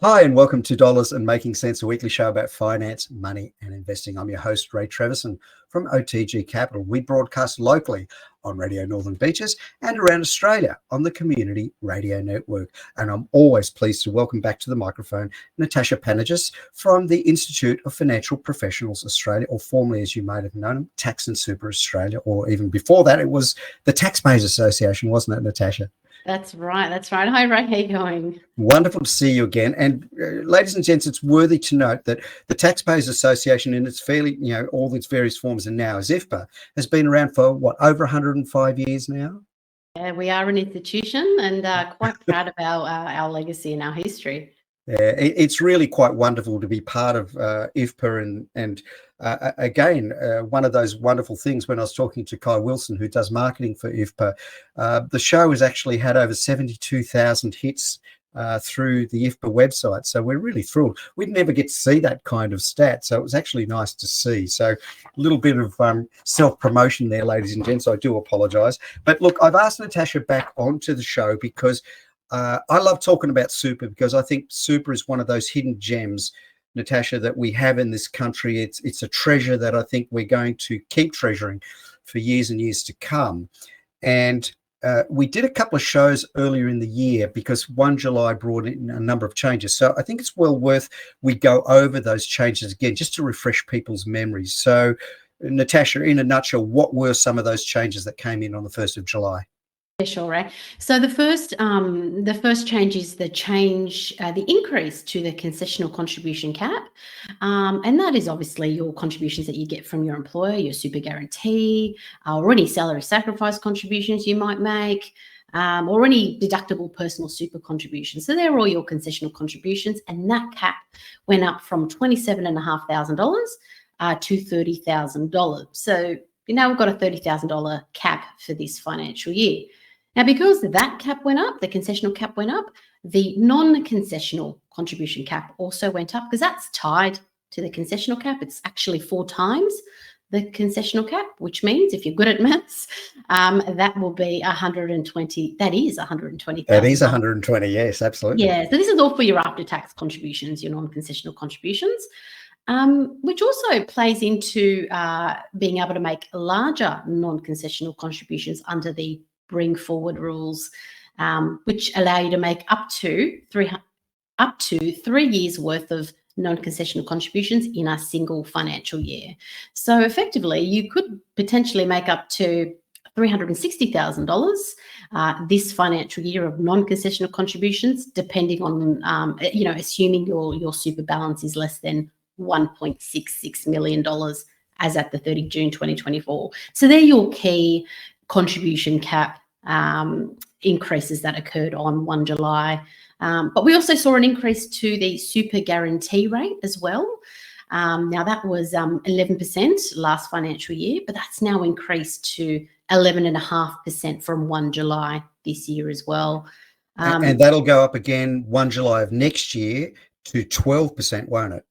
Hi, and welcome to Dollars and Making Sense, a weekly show about finance, money, and investing. I'm your host, Ray Trevison from OTG Capital. We broadcast locally on Radio Northern Beaches and around Australia on the Community Radio Network. And I'm always pleased to welcome back to the microphone Natasha Panagis from the Institute of Financial Professionals Australia, or formerly, as you might have known, Tax and Super Australia, or even before that, it was the Taxpayers Association, wasn't it, Natasha? That's right. Hi, Ray. How you going? Wonderful to see you again. And ladies and gents, it's worthy to note that the Taxpayers Association, in its all its various forms, and now as IFPA, has been around for over 105 years now. Yeah, we are an institution, and quite proud of our legacy and our history. Yeah, it's really quite wonderful to be part of IFPA, and again, one of those wonderful things when I was talking to Kai Wilson, who does marketing for IFPA, the show has actually had over 72,000 hits through the IFPA website. So we're really thrilled. We'd never get to see that kind of stat. So it was actually nice to see. So a little bit of self-promotion there, ladies and gents. I do apologise. But look, I've asked Natasha back onto the show because I love talking about super, because I think super is one of those hidden gems, Natasha, that we have in this country. It's a treasure that I think we're going to keep treasuring for years and years to come. And we did a couple of shows earlier in the year because 1 July brought in a number of changes. So I think it's well worth we go over those changes again, just to refresh people's memories. So Natasha, in a nutshell, what were some of those changes that came in on the 1st of July? Yeah, sure, Ray. So the first change is the increase to the concessional contribution cap, and that is obviously your contributions that you get from your employer, your super guarantee, or any salary sacrifice contributions you might make, or any deductible personal super contributions. So they're all your concessional contributions, and that cap went up from $27,500 to $30,000. So now we've got a $30,000 cap for this financial year. Now, because that cap went up, the concessional cap went up, the non-concessional contribution cap also went up, because that's tied to the concessional cap. It's actually 4 times the concessional cap, which means if you're good at maths, that will be 120. That is 120,000. That is 120. Yes, absolutely. Yeah. So this is all for your after-tax contributions, your non-concessional contributions, which also plays into being able to make larger non-concessional contributions under the bring forward rules, which allow you to make up to 3 years worth of non-concessional contributions in a single financial year. So effectively, you could potentially make up to $360,000 this financial year of non-concessional contributions, depending on, assuming your super balance is less than $1.66 million as at the 30th June 2024. So they're your key contribution cap increases that occurred on 1 July. But we also saw an increase to the super guarantee rate as well. Now that was 11% last financial year, but that's now increased to 11.5% from 1 July this year as well. And that'll go up again 1 July of next year to 12%, won't it?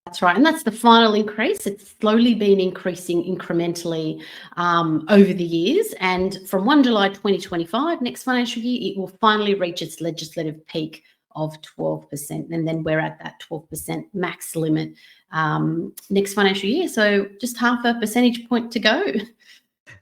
That's right. And that's the final increase. It's slowly been increasing incrementally over the years. And from 1 July 2025, next financial year, it will finally reach its legislative peak of 12%. And then we're at that 12% max limit next financial year. So just half a percentage point to go.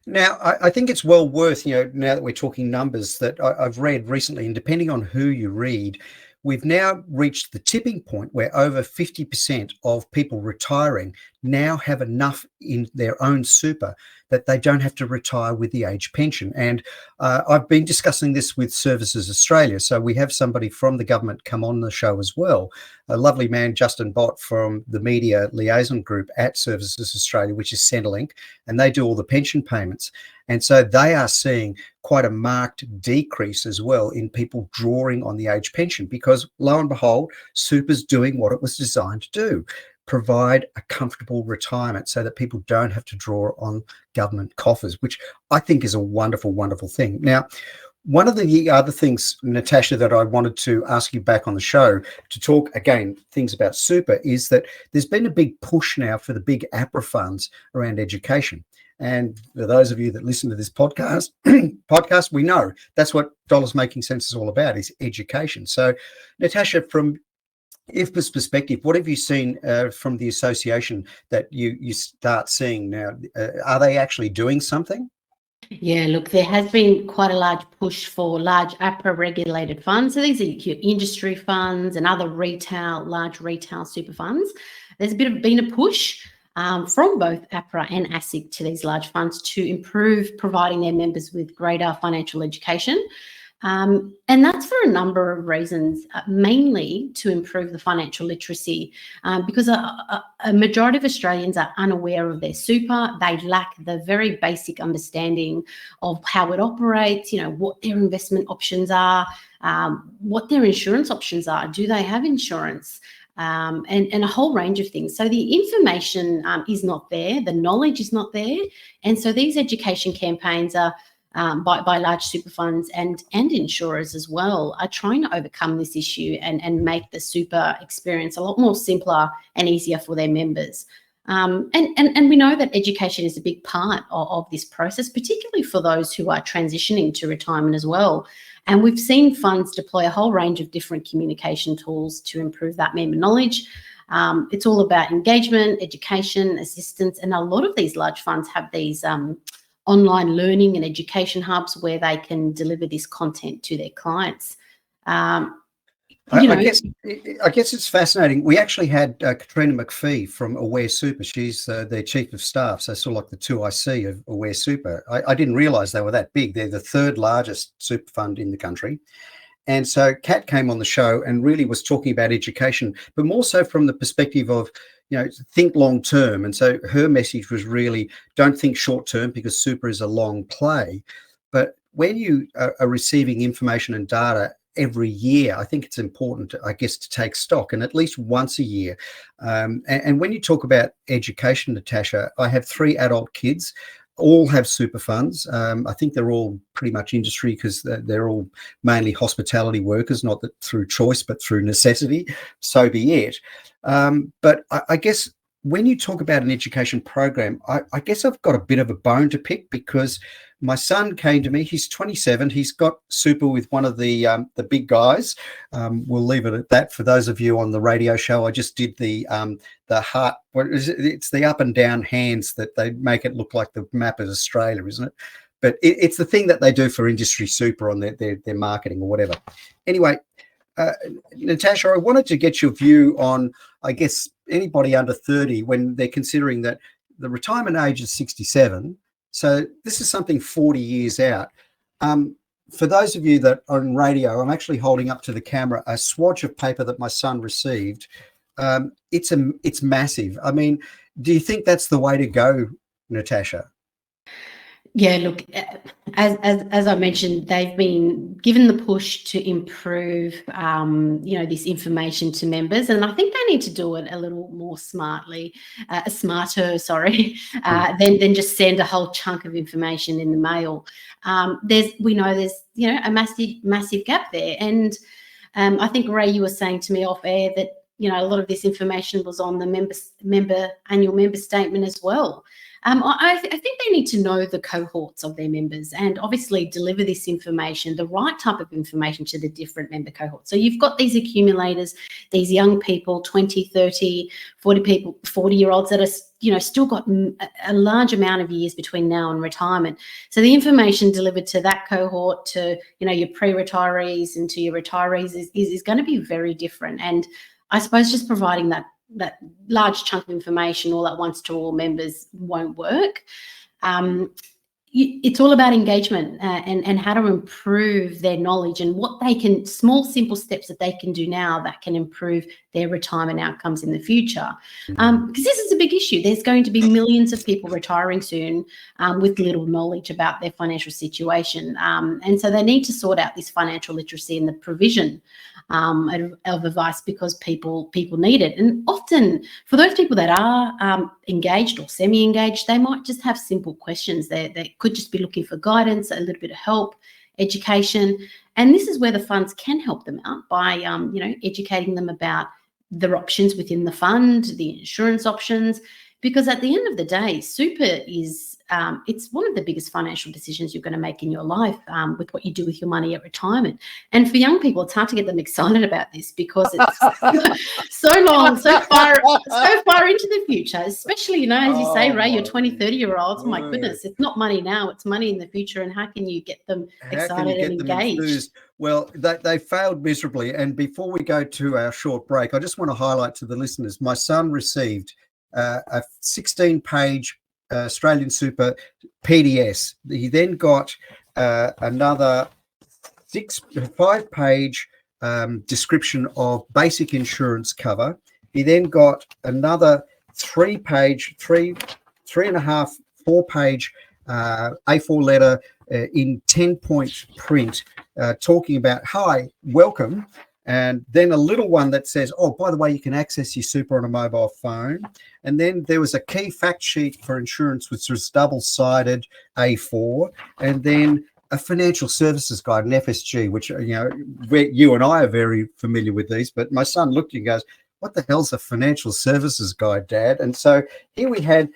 Now, I think it's well worth, now that we're talking numbers, that I've read recently, and depending on who you read, we've now reached the tipping point where over 50% of people retiring now have enough in their own super that they don't have to retire with the age pension. And I've been discussing this with Services Australia. So we have somebody from the government come on the show as well, a lovely man, Justin Bott, from the media liaison group at Services Australia, which is Centrelink, and they do all the pension payments. And so they are seeing quite a marked decrease as well in people drawing on the age pension, because lo and behold, super's doing what it was designed to do: provide a comfortable retirement so that people don't have to draw on government coffers, which I think is a wonderful, wonderful thing. Now, one of the other things, Natasha, that I wanted to ask you back on the show to talk, again, things about super, is that there's been a big push now for the big APRA funds around education. And for those of you that listen to this podcast, we know that's what Dollars Making Sense is all about, is education. So, Natasha, from IFPA's perspective, what have you seen from the association that you start seeing now? Are they actually doing something? Yeah, look, there has been quite a large push for large APRA regulated funds. So these are your industry funds and other large retail super funds. There's been a push from both APRA and ASIC to these large funds to improve providing their members with greater financial education. And that's for a number of reasons, mainly to improve the financial literacy, because a majority of Australians are unaware of their super. They lack the very basic understanding of how it operates, what their investment options are, what their insurance options are. Do they have insurance? And a whole range of things. So the information is not there, the knowledge is not there. And so these education campaigns are by large super funds and insurers as well are trying to overcome this issue and make the super experience a lot more simpler and easier for their members. And we know that education is a big part of this process, particularly for those who are transitioning to retirement as well. And we've seen funds deploy a whole range of different communication tools to improve that member knowledge. It's all about engagement, education, assistance, and a lot of these large funds have these online learning and education hubs where they can deliver this content to their clients. I guess it's fascinating. We actually had Katrina McPhee from Aware Super. She's their chief of staff, so sort of like the 2IC of Aware Super. I didn't realise they were that big. They're the third largest super fund in the country. And so Kat came on the show and really was talking about education, but more so from the perspective of, think long term. And so her message was really, don't think short term, because super is a long play. But when you are receiving information and data every year, I think it's important, to take stock, and at least once a year. And when you talk about education, Natasha, I have 3 adult kids. All have super funds. I think they're all pretty much industry because they're all mainly hospitality workers, not that through choice, but through necessity. So be it. But I guess when you talk about an education program, I guess I've got a bit of a bone to pick, because my son came to me. He's 27. He's got super with one of the big guys. We'll leave it at that. For those of you on the radio show, I just did the heart. What is it? It's the up and down hands that they make it look like the map of Australia, isn't it? But it's the thing that they do for industry super on their marketing or whatever. Anyway, Natasha, I wanted to get your view on, I guess, anybody under 30 when they're considering that the retirement age is 67. So this is something 40 years out. For those of you that are on radio, I'm actually holding up to the camera a swatch of paper that my son received. It's massive. I mean, do you think that's the way to go, Natasha? Yeah, look, as I mentioned, they've been given the push to improve, this information to members, and I think they need to do it a little more smarter, than just send a whole chunk of information in the mail. There's a massive gap there, and I think, Ray, you were saying to me off air that a lot of this information was on the annual member statement as well. I think they need to know the cohorts of their members and obviously deliver this information, the right type of information, to the different member cohorts. So you've got these accumulators, these young people, 20, 30, 40 people, 40-year-olds that are, still got a large amount of years between now and retirement. So the information delivered to that cohort, to, your pre-retirees and to your retirees is going to be very different. And I suppose just providing that large chunk of information all at once to all members won't work. It's all about engagement and how to improve their knowledge and what they can, small, simple steps that they can do now that can improve their retirement outcomes in the future. Because this is a big issue. There's going to be millions of people retiring soon with little knowledge about their financial situation. And so they need to sort out this financial literacy and the provision of advice, because people need it. And often for those people that are engaged or semi-engaged, they might just have simple questions. They could just be looking for guidance, a little bit of help, education. And this is where the funds can help them out by, educating them about their options within the fund, the insurance options, because at the end of the day, super is it's one of the biggest financial decisions you're going to make in your life, with what you do with your money at retirement. And for young people, it's hard to get them excited about this because it's so far into the future, especially, as you say, Ray, you're 20, 30-year-olds. Oh my goodness, it's not money now, it's money in the future. And how can you get them excited and engaged? Well, they failed miserably. And before we go to our short break, I just want to highlight to the listeners, my son received a 16-page Australian Super PDS. He then got another 5-page description of basic insurance cover. He then got another 3-page, 4-page A4 letter in 10-point print, talking about, hi, welcome. And then a little one that says, oh, by the way, you can access your super on a mobile phone. And then there was a key fact sheet for insurance, which was double-sided A4. And then a financial services guide, an FSG, which, you and I are very familiar with these. But my son looked and goes, what the hell's a financial services guide, Dad? And so here we had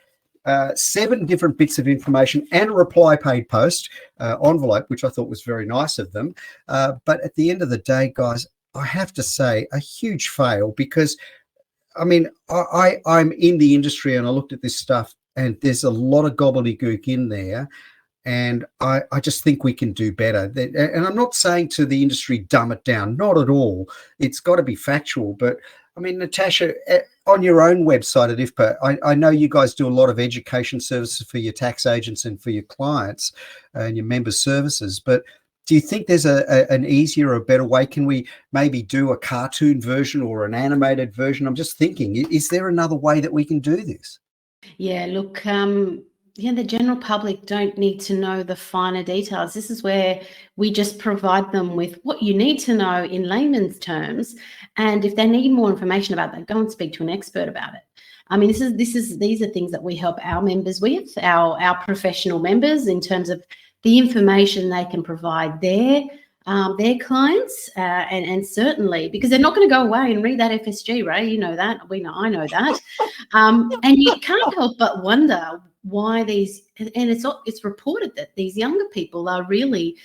7 different bits of information and a reply paid post envelope, which I thought was very nice of them. But at the end of the day, guys, I have to say a huge fail, because I'm in the industry and I looked at this stuff and there's a lot of gobbledygook in there, and I just think we can do better. And I'm not saying to the industry, dumb it down, not at all. It's got to be factual. But I mean, Natasha, on your own website at IFPA, I know you guys do a lot of education services for your tax agents and for your clients and your member services, but do you think there's an easier or better way? Can we maybe do a cartoon version or an animated version? I'm just thinking, is there another way that we can do this? Yeah, look, the general public don't need to know the finer details. This is where we just provide them with what you need to know in layman's terms. And if they need more information about that, go and speak to an expert about it. I mean, these are things that we help our members with, our professional members, in terms of the information they can provide their clients, and certainly because they're not going to go away and read that FSG, Ray. You know that. I know that. And you can't help but wonder why it's reported that these younger people are really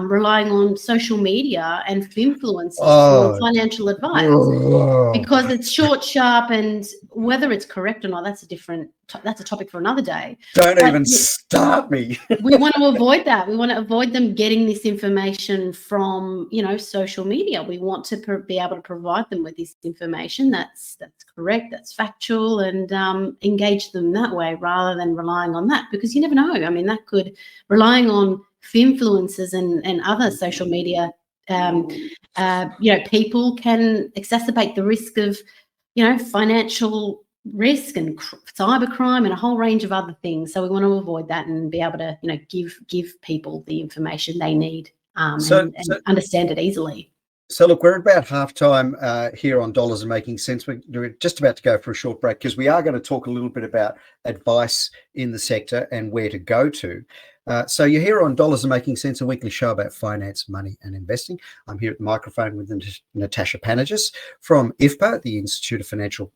relying on social media and influencers for financial advice, because it's short, sharp, and whether it's correct or not, that's a topic for another day. Don't even start me. We want to avoid that. We want to avoid them getting this information from, social media. We want to be able to provide them with this information that's correct, that's factual, and engage them that way rather than relying on that, because you never know. I mean, that could, relying on influencers and other social media, people can exacerbate the risk of, financial risk and cybercrime and a whole range of other things. So we want to avoid that and be able to, give people the information they need, and understand it easily. So look, we're about halftime here on Dollars and Making Sense. We're just about to go for a short break, because we are going to talk a little bit about advice in the sector and where to go to. So you're here on Dollars and Making Sense, a weekly show about finance, money and investing. I'm here at the microphone with Natasha Panagis from IFPA, the Institute of Financial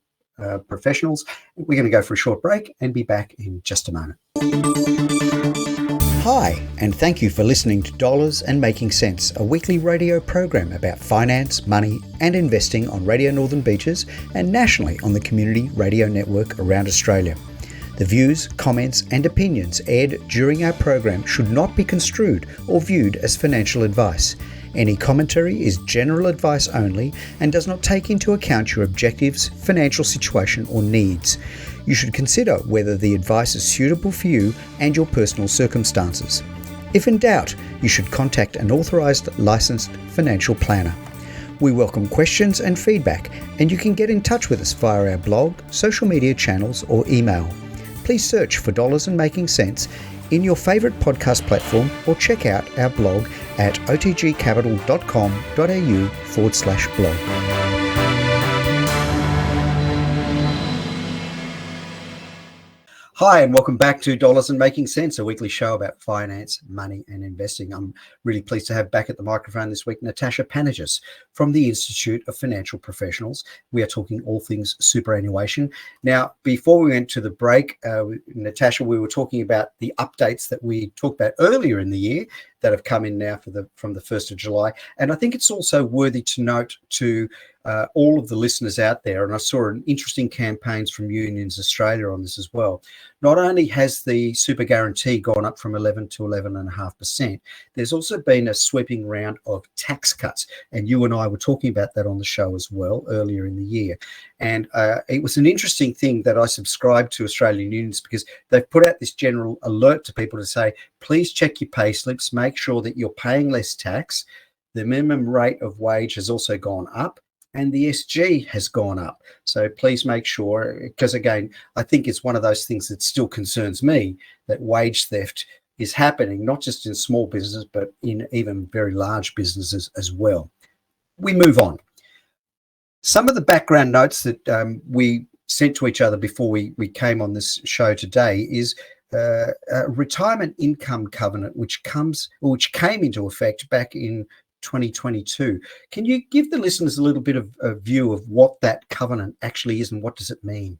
Professionals. We're going to go for a short break and be back in just a moment. Hi, and thank you for listening to Dollars and Making Sense, a weekly radio program about finance, money and investing on Radio Northern Beaches and nationally on the Community Radio Network around Australia. The views, comments and opinions aired during our program should not be construed or viewed as financial advice. Any commentary is general advice only and does not take into account your objectives, financial situation or needs. You should consider whether the advice is suitable for you and your personal circumstances. If in doubt, you should contact an authorised licensed financial planner. We welcome questions and feedback, and you can get in touch with us via our blog, social media channels or email. Please search for Dollars and Making Sense in your favourite podcast platform, or check out our blog at otgcapital.com.au/blog. Hi, and welcome back to Dollars and Making Sense, a weekly show about finance, money, and investing. I'm really pleased to have back at the microphone this week Natasha Panagis from the Institute of Financial Professionals. We are talking all things superannuation. Now, before we went to the break, Natasha, we were talking about the updates that we talked about earlier in the year that have come in now from the 1st of July. And I think it's also worthy to note to all of the listeners out there, and I saw an interesting campaigns from Unions Australia on this as well. Not only has the super guarantee gone up from 11 to 11.5%, there's also been a sweeping round of tax cuts. And you and I were talking about that on the show as well earlier in the year. And it was an interesting thing that I subscribed to Australian Unions because they've put out this general alert to people to say, please check your pay slips, make sure that you're paying less tax. The minimum rate of wage has also gone up, and the SG has gone up. So please make sure, because again, I think it's one of those things that still concerns me, that wage theft is happening, not just in small business, but in even very large businesses as well. We move on. Some of the background notes that we sent to each other before we came on this show today is a retirement income covenant, which came into effect back in 2022. Can you give the listeners a little bit of a view of what that covenant actually is and what does it mean?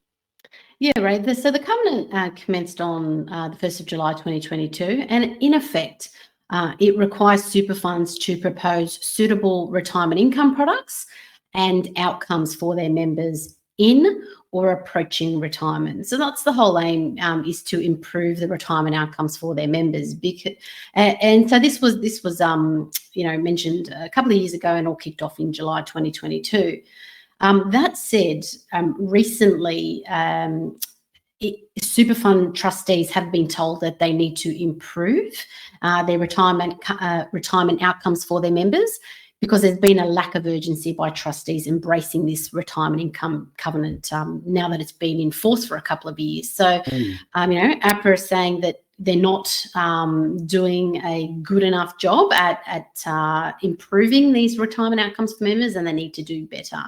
Yeah, right. So the covenant commenced on the 1st of July 2022, and in effect, it requires super funds to propose suitable retirement income products and outcomes for their members in or approaching retirement. So that's the whole aim, is to improve the retirement outcomes for their members. And so this was mentioned a couple of years ago and all kicked off in July 2022. That said, recently, super fund trustees have been told that they need to improve their retirement outcomes for their members, because there's been a lack of urgency by trustees embracing this retirement income covenant now that it's been in force for a couple of years. So, APRA is saying that they're not doing a good enough job at improving these retirement outcomes for members, and they need to do better.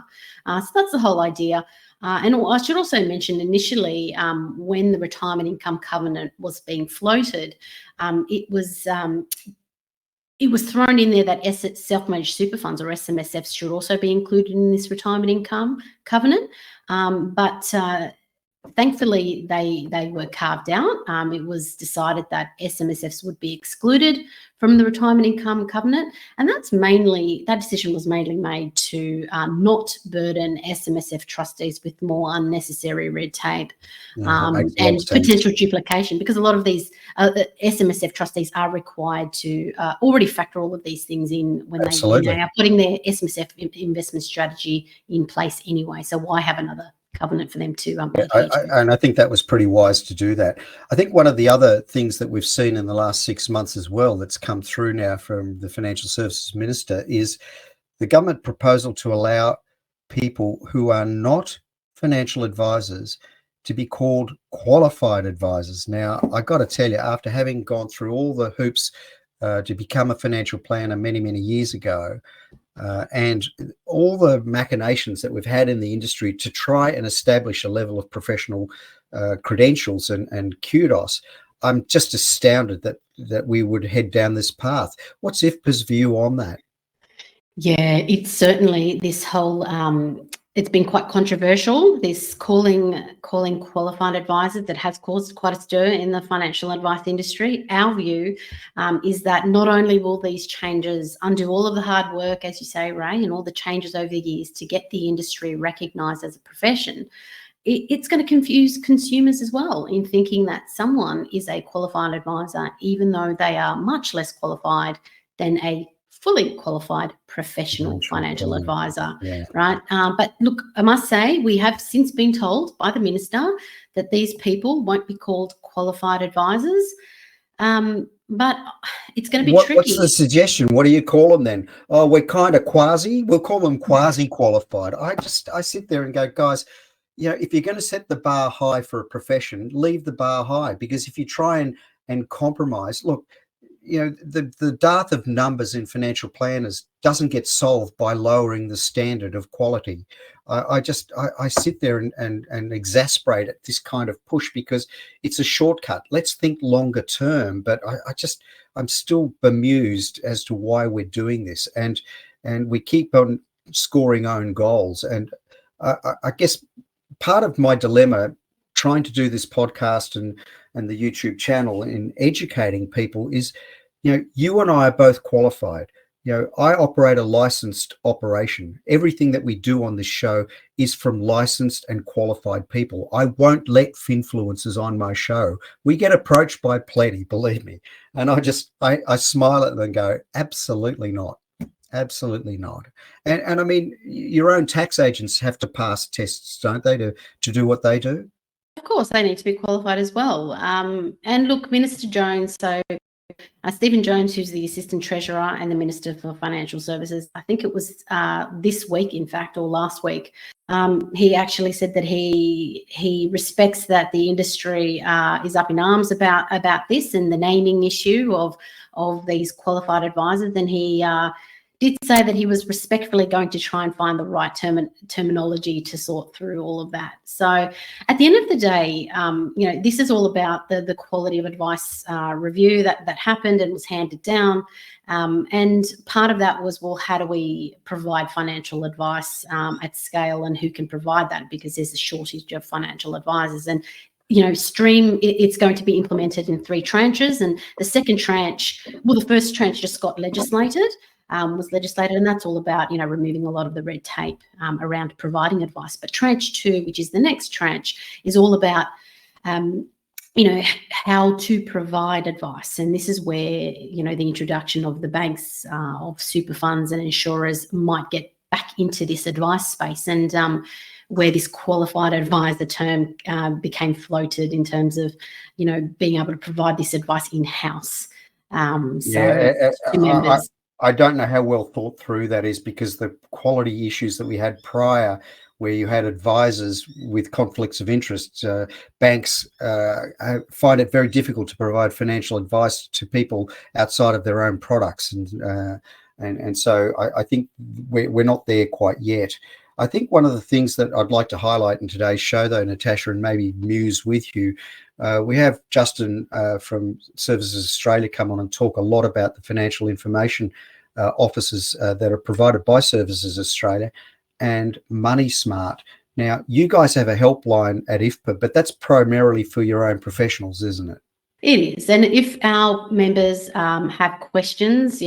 So that's the whole idea. And I should also mention initially, when the retirement income covenant was being floated, it was thrown in there that self-managed super funds, or SMSFs, should also be included in this retirement income covenant. But thankfully, they were carved out. It was decided that SMSFs would be excluded from the retirement income covenant, and that decision was mainly made to not burden SMSF trustees with more unnecessary red tape and potential duplication, because a lot of these SMSF trustees are required to already factor all of these things in when they are putting their SMSF investment strategy in place anyway. So why have another covenant for them to and I think that was pretty wise to do that. I think one of the other things that we've seen in the last 6 months as well that's come through now from the Financial Services Minister is the government proposal to allow people who are not financial advisors to be called qualified advisors. Now, I got to tell you, after having gone through all the hoops to become a financial planner many, many years ago, and all the machinations that we've had in the industry to try and establish a level of professional credentials and kudos, I'm just astounded that we would head down this path. What's IFPA's view on that? Yeah, it's certainly this whole it's been quite controversial, this calling qualified advisors, that has caused quite a stir in the financial advice industry. Our view is that not only will these changes undo all of the hard work, as you say, Ray, and all the changes over the years to get the industry recognised as a profession, it's going to confuse consumers as well in thinking that someone is a qualified advisor, even though they are much less qualified than a fully qualified professional financial advisor, right? But look, I must say, we have since been told by the minister that these people won't be called qualified advisors, but it's going to be tricky. What's the suggestion? What do you call them then? Oh, we're kind of we'll call them quasi-qualified. I sit there and go, guys, if you're going to set the bar high for a profession, leave the bar high, because if you try and compromise, look, the dearth of numbers in financial planners doesn't get solved by lowering the standard of quality. I sit there and exasperate at this kind of push because it's a shortcut. Let's think longer term, but I'm still bemused as to why we're doing this, and we keep on scoring own goals. And I guess part of my dilemma trying to do this podcast and the YouTube channel in educating people is, you and I are both qualified. I operate a licensed operation. Everything that we do on this show is from licensed and qualified people. I won't let finfluencers on my show. We get approached by plenty, believe me. And I smile at them and go, absolutely not. Absolutely not. And I mean, your own tax agents have to pass tests, don't they, to do what they do? Of course, they need to be qualified as well. And look, Minister Jones, Stephen Jones, who's the Assistant Treasurer and the Minister for Financial Services, I think it was this week, in fact, or last week, he actually said that he respects that the industry is up in arms about this and the naming issue of these qualified advisors. And he did say that he was respectfully going to try and find the right terminology to sort through all of that. So at the end of the day, this is all about the quality of advice review that happened and was handed down. And part of that was, well, how do we provide financial advice at scale, and who can provide that? Because there's a shortage of financial advisors. And Stream, it's going to be implemented in 3 tranches. And the second tranche, well, the first tranche just got legislated, and that's all about, removing a lot of the red tape around providing advice. But tranche 2, which is the next tranche, is all about, how to provide advice. And this is where, the introduction of the banks, of super funds and insurers might get back into this advice space, and where this qualified advisor term became floated in terms of, being able to provide this advice in-house. I don't know how well thought through that is, because the quality issues that we had prior, where you had advisors with conflicts of interest, banks find it very difficult to provide financial advice to people outside of their own products. And so I think we're not there quite yet. I think one of the things that I'd like to highlight in today's show, though, Natasha, and maybe muse with you, we have Justin from Services Australia come on and talk a lot about the financial information offices that are provided by Services Australia and Money Smart. Now, you guys have a helpline at IFPA, but that's primarily for your own professionals, isn't it? It is. And if our members have questions,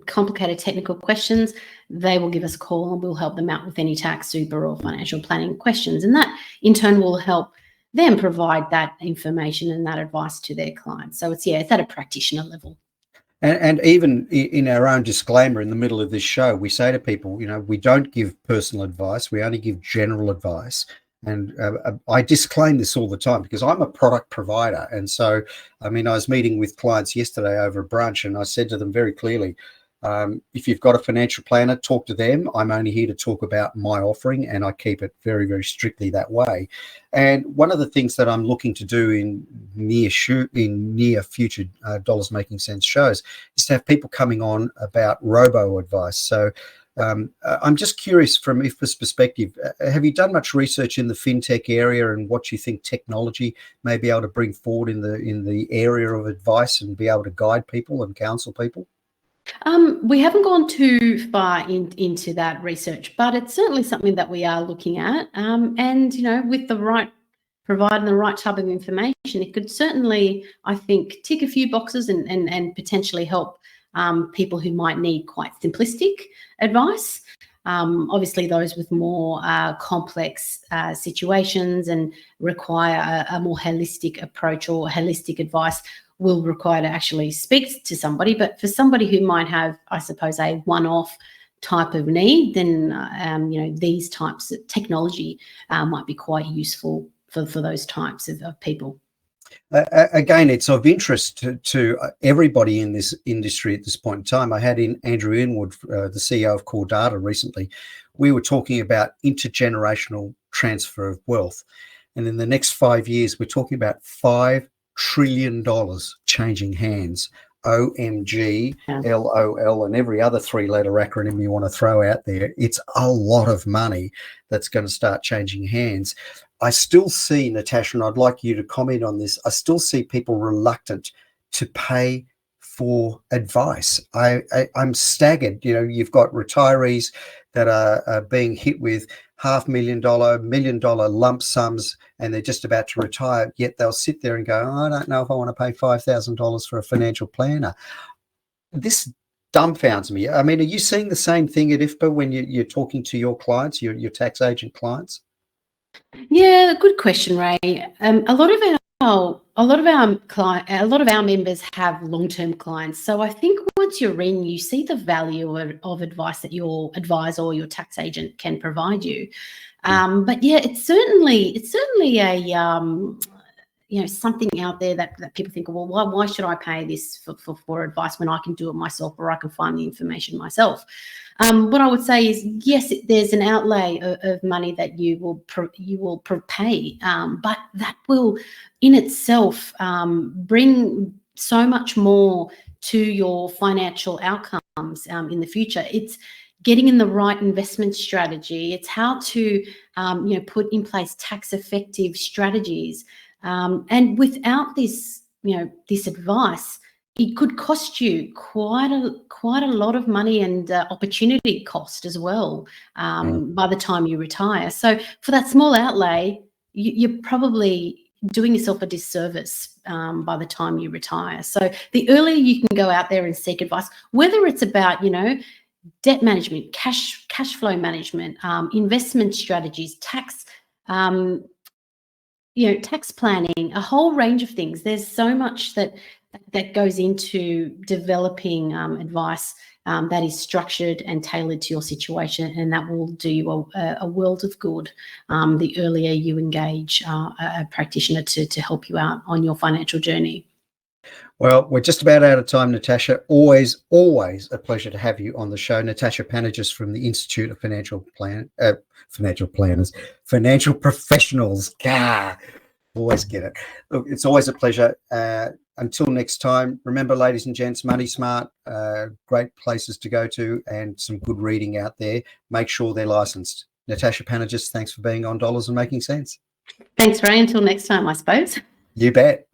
complicated technical questions, they will give us a call and we'll help them out with any tax, super or financial planning questions. And that in turn will help them provide that information and that advice to their clients. So it's at a practitioner level. And even in our own disclaimer in the middle of this show, we say to people, we don't give personal advice. We only give general advice. And I disclaim this all the time because I'm a product provider. And so, I was meeting with clients yesterday over a brunch, and I said to them very clearly, if you've got a financial planner, talk to them. I'm only here to talk about my offering, and I keep it very, very strictly that way. And one of the things that I'm looking to do in near future Dollars Making Sense shows is to have people coming on about robo advice. So I'm just curious, from IFPA's perspective, have you done much research in the fintech area and what you think technology may be able to bring forward in the area of advice and be able to guide people and counsel people? We haven't gone too far into that research, but it's certainly something that we are looking at. And, with providing the right type of information, it could certainly, I think, tick a few boxes and potentially help people who might need quite simplistic advice. Obviously, those with more complex situations and require a more holistic approach or holistic advice will require to actually speak to somebody. But for somebody who might have, I suppose, a one-off type of need, then, these types of technology might be quite useful for those types of people. Again, it's of interest to everybody in this industry at this point in time. I had in Andrew Inwood, the CEO of Core Data, recently. We were talking about intergenerational transfer of wealth. And in the next 5 years, we're talking about $5 trillion changing hands OMG, LOL, and every other three-letter acronym you want to throw out there. It's a lot of money that's going to start changing hands. I still see, Natasha, and I'd like you to comment on this, I still see people reluctant to pay for advice. I'm staggered. You know, you've got retirees that are being hit with $500,000, $1 million lump sums, and they're just about to retire, yet they'll sit there and go, oh, I don't know if I want to pay $5,000 for a financial planner. This dumbfounds me. I mean, are you seeing the same thing at IFPA when you're talking to your clients, your tax agent clients? Yeah, good question, Ray. A lot of our members have long-term clients. So I think once you're in, you see the value of advice that your advisor or your tax agent can provide you. But yeah, it's certainly a something out there that people think, well, why should I pay this for advice when I can do it myself, or I can find the information myself? What I would say is, yes, there's an outlay of money that you will pay, but that will in itself bring so much more to your financial outcomes in the future. It's getting in the right investment strategy. It's how to put in place tax effective strategies. And without this, this advice, it could cost you quite a lot of money and opportunity cost as well by the time you retire. So for that small outlay, you're probably doing yourself a disservice by the time you retire. So the earlier you can go out there and seek advice, whether it's about, debt management, cash flow management, investment strategies, tax planning, a whole range of things. There's so much that goes into developing advice that is structured and tailored to your situation, and that will do you a world of good the earlier you engage a practitioner to help you out on your financial journey. Well, we're just about out of time, Natasha. Always a pleasure to have you on the show. Natasha Panagis from the Institute of Financial Professionals. Always get it. Look, it's always a pleasure. Until next time, remember, ladies and gents, Money Smart, great places to go to and some good reading out there. Make sure they're licensed. Natasha Panagis, thanks for being on Dollars and Making Sense. Thanks, Ray. Until next time, I suppose. You bet.